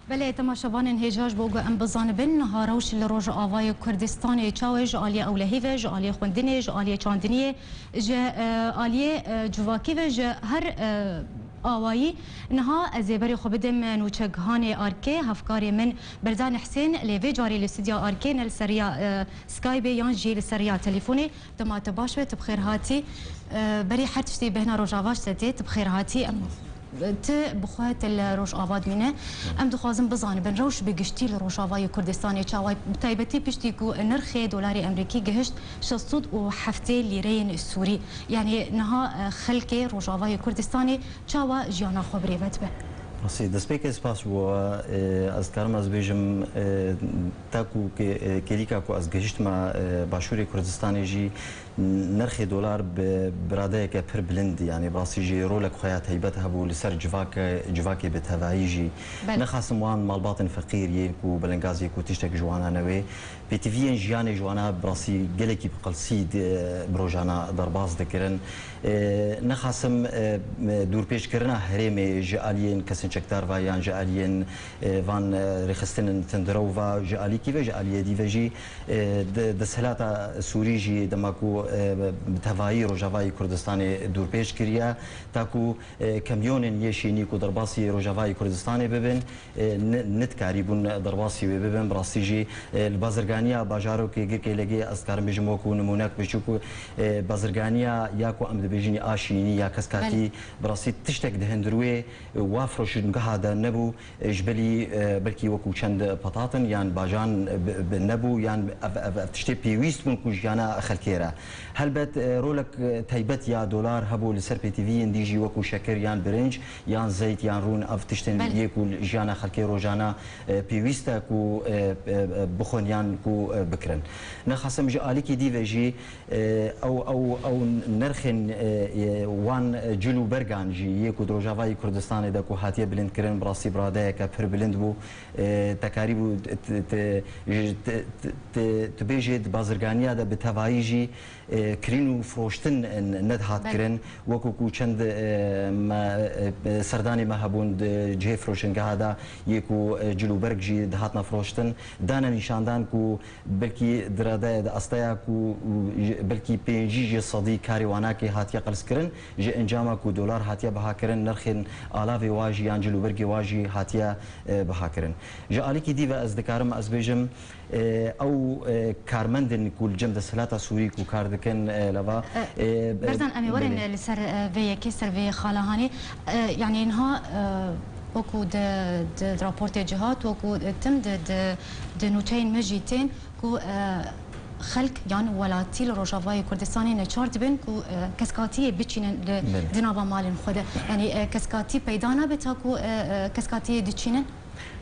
بله تماشاوان هجاج بوگو ام بزانبن نهاروش لروج آوای کردستان چاوج آلی اولهی و آلی خوندنی آلی چاندنی آلی جواکی و هر آوایی نها زیبری خوب دم نوچگهان آرکه هفکاری من بردان حسین لیوی جاری لسیدیا آرکه نل سریا سکایب یان جیل سریا تلفونی تمات باش و تبخیر هاتی بری حتشتی بهنا روجاواش ستي تبخیر هاتی ت بخوات الروج آواد مینه ام دخوازم بزانه بن روش بگشتی لروج آوای کردستانی چاوای تایبتی پشتی کو نرخ دلاری امریکی گهشت 607 لیره سوری یعنی نها خلک روج آوای کردستانی چاوا جیانا خبری وت به راسي دسبيك اسباس و از كارم از بيجم تاكو كليكا كو از گشت ما باشوري كردستاني جي نرخ دولار برادايك بر بلند يعني براسي جي رولك خيات هيبتها بو لسر جواكي بتهواي جي نخاسم وان مالباطن فقير يكو بلنغازي كو تشتك جوانا نوي بيتيفيان جياني جوانا براسي قلكي بقلسيد بروجانا درباز دكرن نخاسم دور پیش کرنا هرمي جالين كسن چكتار و يان جالين وان رخستن تندرو و جالي كي و جالي دي وجي دسهلاتا سوري جي دماكو بتهواي روجاواي كردستاني دور پیش كريا تاكو كاميون يشيني كو درباسي روجاواي كردستاني ببن نتكاري بون درباسي ببن براسي جي البازرگانيا باجارو كي گركي لگي اسكار مجموكو نمونك بشوكو بازرگانيا ياكو ام دبيجيني آشيني يا كسكاتي براسي تشتك دهندروي وافروش هذا نبو جبلي بلكي وكو چند بطاطن يعني باجان نبو يعني تشتي بيويست من كوجانا خلكيرا هل بت رولك تايبت يا دولار هبو لسر بي تي في ديجي وكو شكر يعني برنج يعني زيت يعني رون اف تشتن يكو جانا خلكي روجانا بيويستا كو بخون يعني كو بكرن نخصم جاليكي دي فيجي او نرخن وان جلو برگان جي يكو دروجاواي كردستان دكو هاتيه بلند كرن براسي براده كبر بلند بو تكاريبو تبيجد بازرگانيا ده بتواي جي كرينو فروشتن ند هات كرن وكو چند سرداني ما هبون جه فروشن هذا يكو جلو برگ جي دهاتنا فروشتن دانا نشاندان كو بلكي دراده ده استيا كو بلكي بيجي صدي كاري واناكي هاتيه قلس كرن جي انجاما كو دولار هاتيه بها كرن نرخن آلاوي واجي انجلو برگي واجي هاتيه بها كرن جاليكي دي از دكارم از بيجم او كارمندن كل جمد سلاتا سوري كو كاردكن لوا برزان امي ورن لسر في كسر في خالهاني يعني انها وكو د رابورت جهات وكو تم د نوتين مجيتين كو خلق يعني ولاتي لروجاواي كردستاني نشارت بين كو كسكاتي بتشين دنابا مالن خدا يعني كسكاتي بيدانا بتاكو كسكاتي دتشين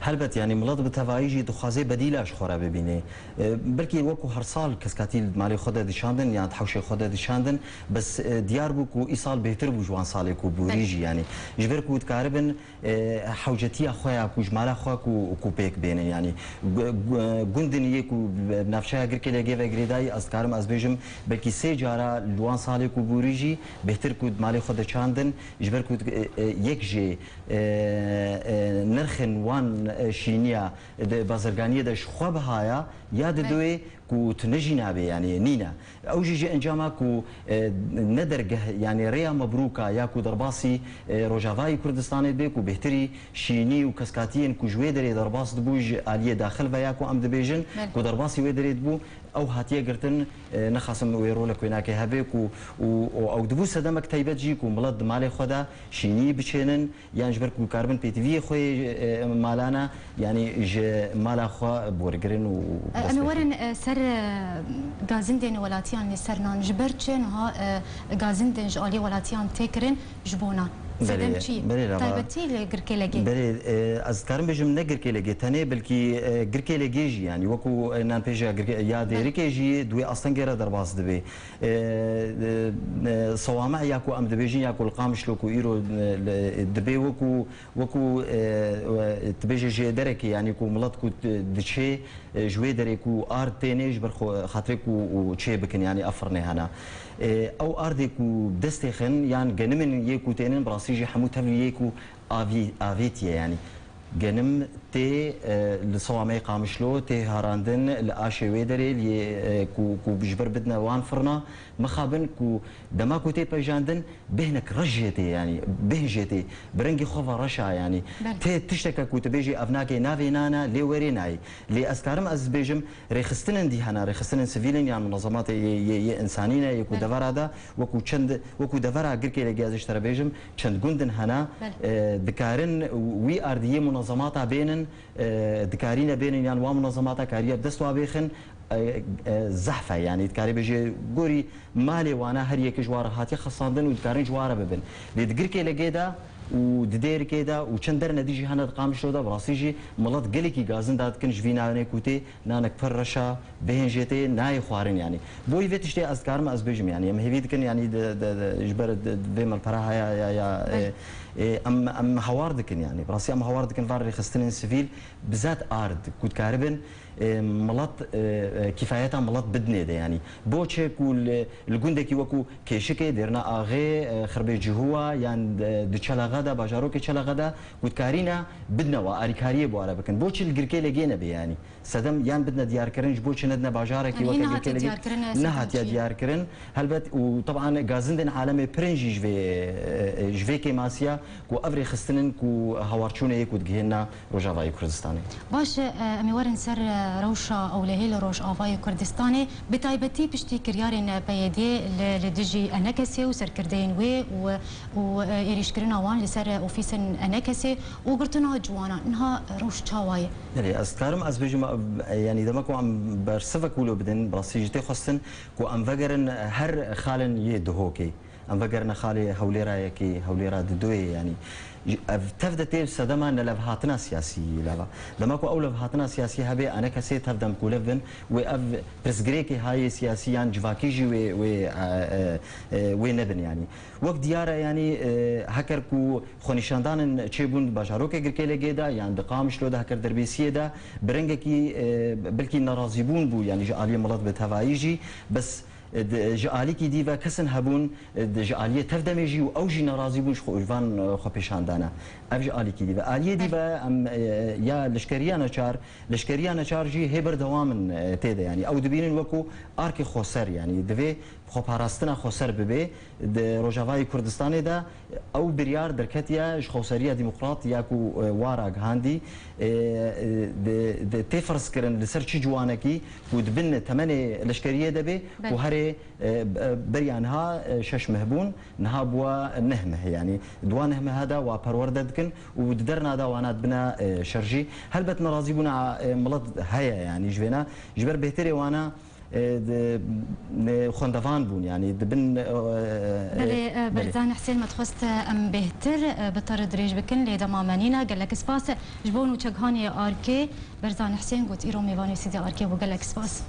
هلبت يعني ملاد بتوايجي دخازي بديلاش خورا ببينه بلكي وكو هر سال كسكاتيل مالي خدا دشاندن يعني تحوشي خدا دشاندن بس ديار بوكو ايصال بهتر بو جوان سالكو بوريجي يعني جبركو تكاربن حوجتي اخويا كو جمال اخويا كو بيك بينه يعني گوندن يكو بنفشا گركي لگي و گريداي اسكارم از بيجم بلكي سي جارا لوان سالكو بوريجي بهتر كو مالي خدا چاندن جبركو يك جي نرخن وان شينيا بازرگانيه دش خو بهايا ياد دوي كو تنجينا بي يعني نينا او جي انجاما كو ندرجه يعني ريا مبروكا يا كو درباسي روجاواي كردستاني بيكو بهتري شيني وكسكاتين كو جويدري درباس دبوج اليه داخل ويا كو ام دبيجن كو درباسي ويدري دبو او هاتيه قرتن نخاسم ويرولك ويناكي هبيك او دبو سدمك تايبت جيكو ملد مالي خدا شيني بچينن يعني جبركو كاربن بي تي في خوي مالانا يعني ج مالا خو بورجرين و انا ورن سر غازندن ولاتيان سرنان جبرچن ها غازندن جالي ولاتيان تكرن جبونا زدم چی؟ تایبتی لگرکی لگی. بله از کارم بجم نگرکی لگی تنه بلکی گرکی لگی جی يعني وكو نان پیجا یا دیرکی جی دوی اصلا گره در باز دبی صوامع یا کو ام دبیجین یا کو القامش لو کو ایرو دبی وكو تبیجی جی درکی يعني کو ملت کو دچه جوی درکو آر تینیج بر خاطر کو چه بکن يعني افرنه هنا او اردكو دستخن يعني جنمن يكو تنين براسيجي حموت هفل يكو افيتيه يعني جنم تي لصوامي قامشلو تي هاراندن لاشي ويدري لي كو بجبر بدنا وان فرنا مخابن كو دماكو تي بجاندن بهنك رجيتي يعني بهجتي برنجي خوفا رشا يعني تي تشتكى كو تبيجي افناكي نافي نانا لي وريناي لي اسكارم از بيجم ريخستن دي هنا ريخستن سيفيلين يعني منظمات انسانيه يكو دفر هذا وكو دفر غيركي لجازش ترى بيجم چند گوندن هنا دكارن وي ار دي منظمات بين دكارينا بين يعني ومنظمات كاريه بدستوا بيخن زحفه يعني دكاري بيجي غوري مالي وانا هر يك جوار هاتي خصاندن ودكارين جواره ببن لدغركي لجيدا ودير كده وشندر نديجي هنا قامش ده براسيجي ملات قلكي غازن داد كن جفينا نيكوتي نانك فرشا بهن جيتي ناي خوارن يعني بوي فيتشتي اذكار ما ازبجم يعني ام هيفيد كن يعني جبر بما الفراها يا ام هواردكن يعني براسي ام هواردكن فار خستن سيفيل بذات ارد كنت كاربن ملات كفايتها ملات بدني ده يعني بوتشي كول الجندكي وكو كيشكي درنا اغي خربي جهوا يعني دچلا غدا باجارو كيشلا غدا وتكارينا بدنا واريكاريه بو عربكن بوتشي الجركي لجينا بي يعني سدم يعني بدنا ديار كرنج بوتشي ندنا باجاركي وكا نهات ديار كرن هلبت وطبعا غازندن عالمي برنجي جوي كيماسيا كو افري خستنن كو هوارچونه كو دغينا روجاواي كردستاني باش امي ورن سر روشا او لهيل روش افاي كردستاني بتايبتي بشتي كريارين بيدي لدجي انكسي وسر كردين و يريش كرنا وان لسر اوفيسن انكسي وقرتنا جوانا انها روش تشاواي يعني اسكارم از بيجم يعني دمكو عم برسفك ولو بدن براسيجتي خصن كو ام فجرن هر خالن يدهوكي ام فجرنا خالي هوليرا يكي هوليرا ددوي يعني تفدتي سدما لفهاتنا سياسي لفا دماكو او لفهاتنا سياسي هبي انا كسي تفدم كولفن واف برسغريكي هاي سياسيان جواكيجي و نبن يعني وقت دياره يعني هكركو خونيشاندان تشيبون باجاروكي غركيله جيدا يعني دقامش لو ده هكر دربيسيه ده برنجكي بلكي نرازيبون بو يعني جاليه ملط بتهوايجي بس جاليكي ديفا كسن هبون جاليه تفدمجي او جي نرازي بون خو الفان خو بيشاندانا اف جاليكي ديفا اليه ديفا ام يا لشكريانا شار جي هبر دوام تيدا يعني او دبين وكو اركي خوسر يعني دفي خو باراستنا خوسر ببي روجاواي كردستاني دا او بريار دركتيا خوسريه ديمقراطيه كو وارا هاندي د تفرس كرن لسر چي جوانكي ودبن 8 لشكريه دبي وهري بريانها شش مهبون نها بوا نهمه يعني دوان نهمه هذا وبرورددكن ودرنا دا وانات بنا شرجي هل بتنا راضيبونا ملط هيا يعني جبنا جبر بهتري وانا خوندفان بون يعني دبن بلي برزان حسين ما تخست ام بهتر بطر دريج بكن لي دمامانينا قال لك سباس جبون وشغهاني اركي برزان حسين قلت ايرو ميفاني سيدي اركي وقال لك سباس